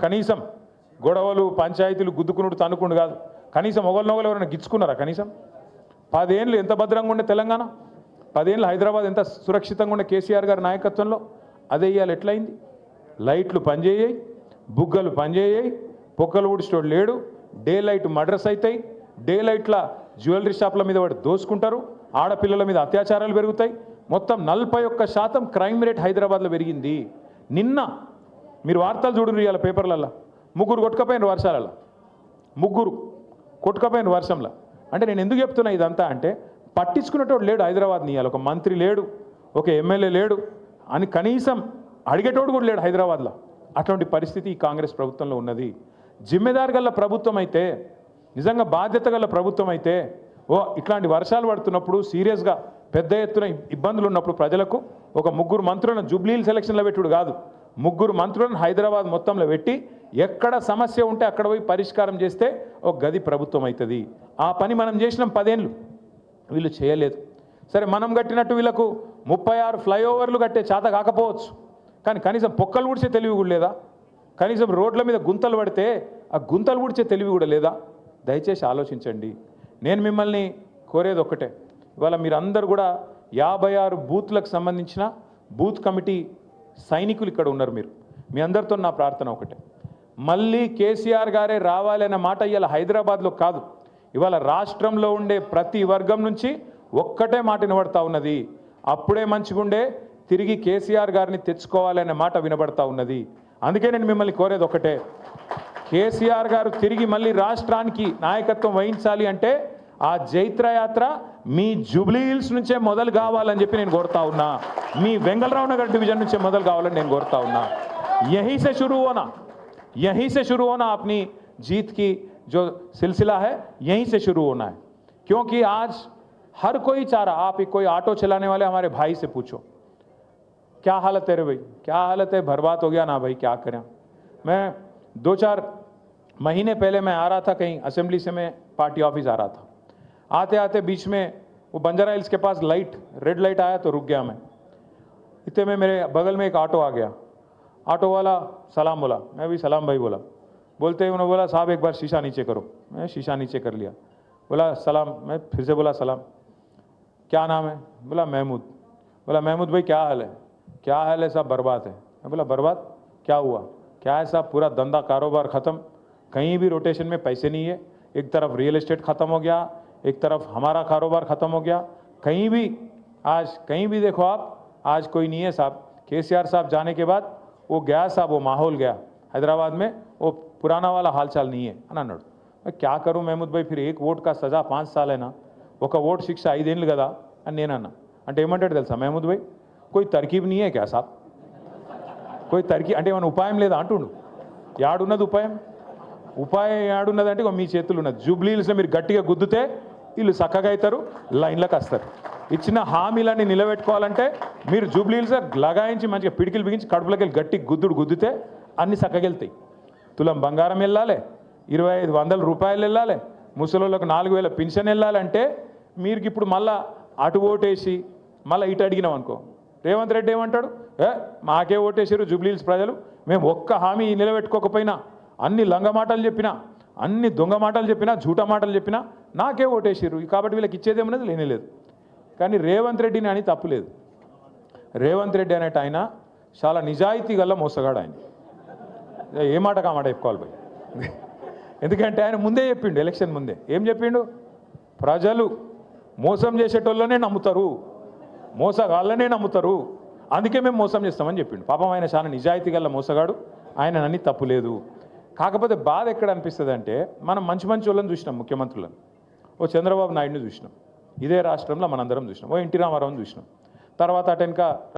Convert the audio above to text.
కనీసం గొడవలు పంచాయతీలు గుద్దుకునుడు తన్నుకుండు కాదు. కనీసం ఒకరినొకరు ఎవరైనా గిచ్చుకున్నారా? కనీసం 10 ఏళ్ళు ఎంత భద్రంగా ఉండే తెలంగాణ, 10 ఏళ్ళు హైదరాబాద్ ఎంత సురక్షితంగా ఉండే కేసీఆర్ గారి నాయకత్వంలో, అదే ఇవాళ ఎట్లయింది? లైట్లు పనిచేయాయి, బుగ్గలు పనిచేయాయి, పొక్కలు ఊడిస్టోడు లేడు, డే లైట్ మర్డర్స్ అవుతాయి, డే లైట్ల జ్యువెలరీ షాప్ల మీద వాడు దోసుకుంటారు, ఆడపిల్లల మీద అత్యాచారాలు పెరుగుతాయి. మొత్తం 41% క్రైమ్ రేట్ హైదరాబాద్లో పెరిగింది. నిన్న మీరు వార్తలు చూడండి, ఇవాళ పేపర్లలో 3 కొట్టుకపోయిన వర్షాలలో, 3 కొట్టుకపోయిన వర్షంలో. అంటే నేను ఎందుకు చెప్తున్నా ఇదంతా అంటే, పట్టించుకునేటోడు లేడు హైదరాబాద్ని. ఇవాళ ఒక మంత్రి లేడు, ఒక ఎమ్మెల్యే లేడు అని కనీసం అడిగేటోడు కూడా లేడు హైదరాబాద్లో. అటువంటి పరిస్థితి ఈ కాంగ్రెస్ ప్రభుత్వంలో ఉన్నది. జిమ్మెదారు గల ప్రభుత్వం అయితే, నిజంగా బాధ్యత గల ప్రభుత్వం అయితే, ఇట్లాంటి వర్షాలు పడుతున్నప్పుడు సీరియస్గా పెద్ద ఎత్తున ఇబ్బందులు ఉన్నప్పుడు ప్రజలకు ఒక 3 మంత్రులను జూబ్లీహిల్స్ సెలక్షన్లో పెట్టుడు కాదు, 3 మంత్రులను హైదరాబాద్ మొత్తంలో పెట్టి ఎక్కడ సమస్య ఉంటే అక్కడ పోయి పరిష్కారం చేస్తే ఒక గది ప్రభుత్వం అవుతుంది. ఆ పని మనం చేసినాం 10 ఏళ్ళు, వీళ్ళు చేయలేదు. సరే, మనం కట్టినట్టు వీళ్ళకు 36 ఫ్లైఓవర్లు కట్టే చేత కాకపోవచ్చు, కానీ కనీసం పొక్కలు ఊడ్చే తెలివి కూడా లేదా? కనీసం రోడ్ల మీద గుంతలు పడితే ఆ గుంతలు ఊడ్చే తెలివి కూడా లేదా? దయచేసి ఆలోచించండి. నేను మిమ్మల్ని కోరేది ఒక్కటే, ఇవాళ మీరందరూ కూడా 56 బూత్లకు సంబంధించిన బూత్ కమిటీ సైనికులు ఇక్కడ ఉన్నారు. మీ అందరితో నా ప్రార్థన ఒకటే, మళ్ళీ కేసీఆర్ గారే రావాలనే మాట ఇవాళ హైదరాబాద్లో కాదు, ఇవాళ రాష్ట్రంలో ఉండే ప్రతి వర్గం నుంచి ఒక్కటే మాట వినబడతా ఉన్నది. అప్పుడే మంచిగుండే, తిరిగి కేసీఆర్ గారిని తెచ్చుకోవాలనే మాట వినబడతా ఉన్నది. అందుకే నేను మిమ్మల్ని కోరేది ఒకటే, కేసీఆర్ గారు తిరిగి మళ్ళీ రాష్ట్రానికి నాయకత్వం వహించాలి అంటే ఆ జైత్రయాత్ర మీ జూబ్లీహిల్స్ నుంచే మొదలు కావాలని చెప్పి నేను కోరుతా ఉన్నా. మీ వెంగళరావు నగర్ డివిజన్ నుంచే మొదలు కావాలని నేను కోరుతా ఉన్నా. यहीं से शुरू होना अपनी जीत की जो सिलसिला है, यहीं से शुरू होना है. क्योंकि आज हर कोई चाह रहा, आप कोई ऑटो चलाने वाले हमारे भाई से पूछो, क्या हालत है रे भाई, क्या हालत है, बर्बाद हो गया ना भाई, क्या करें. मैं 2-4 महीने पहले मैं आ रहा था कहीं असेंबली से, मैं पार्टी ऑफिस आ रहा था. आते आते बीच में वो बंजारा हिल्स के पास लाइट, रेड लाइट आया तो रुक गया मैं. इतने में मेरे बगल में एक ऑटो आ गया. ऑटो वाला सलाम बोला, मैं भी सलाम भाई बोला. बोलते ही उन्होंने बोला, साहब एक बार शीशा नीचे करो. मैं शीशा नीचे कर लिया. बोला सलाम, मैं फिर से बोला सलाम. क्या नाम है? बोला महमूद. बोला महमूद भाई क्या हाल है? क्या हाल है साहब? बर्बाद है. मैं बोला बर्बाद क्या हुआ? क्या है साहब? पूरा धंधा कारोबार ख़त्म, कहीं भी रोटेशन में पैसे नहीं है. एक तरफ रियल एस्टेट ख़त्म हो गया, एक तरफ हमारा कारोबार ख़त्म हो गया. कहीं भी आज कहीं भी देखो आप, आज कोई नहीं है साहब. केसीआर साहब जाने के बाद वो गया साहब, वो माहौल गया हैदराबाद में, वो पुराना वाला हालचाल नहीं है అని అన్నాడు. मैं क्या करूं महमूद भाई, फिर 1 ఓట్ का सज़ा 5 साल है ना, 1 ఓట్ శిక్ష 5 ఏళ్ళు కదా అని నేను అన్నా. అంటే ఏమంటాడు తెలుసా महमूद भाई, कोई तरकीब नहीं है क्या साहब, कोई तरकीब అంటే ఏమైనా ఉపాయం లేదా అంటుండు. యాడున్నది ఉపాయం? ఉపాయం యాడున్నదంటే మీ చేతులు ఉన్నది. జూబ్లీహిల్స్లో మీరు గట్టిగా గుద్దుతే వీళ్ళు చక్కగా అవుతారు, లైన్లకు వస్తారు. ఇచ్చిన హామీలన్నీ నిలబెట్టుకోవాలంటే మీరు జూబ్లీహిల్స్ లగాయించి మంచిగా పిడికిలు బిగించి కడుపులోకి వెళ్ళి గట్టి గుద్దుతే అన్ని చక్కగా వెళ్తాయి. తులం బంగారం వెళ్ళాలి, 2500 రూపాయలు వెళ్ళాలి, ముసలోళ్ళకు 4000 పెన్షన్ వెళ్ళాలంటే మీరు ఇప్పుడు మళ్ళీ అటు ఓటేసి మళ్ళీ ఇటు అడిగినాం అనుకో, రేవంత్ రెడ్డి ఏమంటాడు, మాకే ఓటేసారు జూబ్లీహిల్స్ ప్రజలు, మేము ఒక్క హామీ నిలబెట్టుకోకపోయినా, అన్ని లంగ మాటలు చెప్పినా, అన్ని దొంగ మాటలు చెప్పినా, జూట మాటలు చెప్పినా నాకే ఓటేసారు, కాబట్టి వీళ్ళకి ఇచ్చేదేమన్నది లేనేలేదు. కానీ రేవంత్ రెడ్డిని అని తప్పులేదు. రేవంత్ రెడ్డి అనేట ఆయన చాలా నిజాయితీ గల మోసగాడు. ఆయన ఏ మాట కామాట చెప్పుకోవాలి పోయి, ఎందుకంటే ఆయన ముందే చెప్పిండు, ఎలక్షన్ ముందే ఏం చెప్పిండు, ప్రజలు మోసం చేసేటోళ్ళనే నమ్ముతారు, మోసగాళ్ళనే నమ్ముతారు, అందుకే మేము మోసం చేస్తామని చెప్పిండు. పాపం ఆయన చాలా నిజాయితీ గల మోసగాడు, ఆయన అని తప్పులేదు. కాకపోతే బాధ ఎక్కడ అనిపిస్తుంది అంటే, మనం మంచి వాళ్ళని చూసినాం, ముఖ్యమంత్రులను, ఓ చంద్రబాబు నాయుడిని చూసినాం, ఇదే రాష్ట్రంలో మనందరం చూసినాం, ఓ ఎన్టీ రామారావుని చూసినాం, తర్వాత అటెనక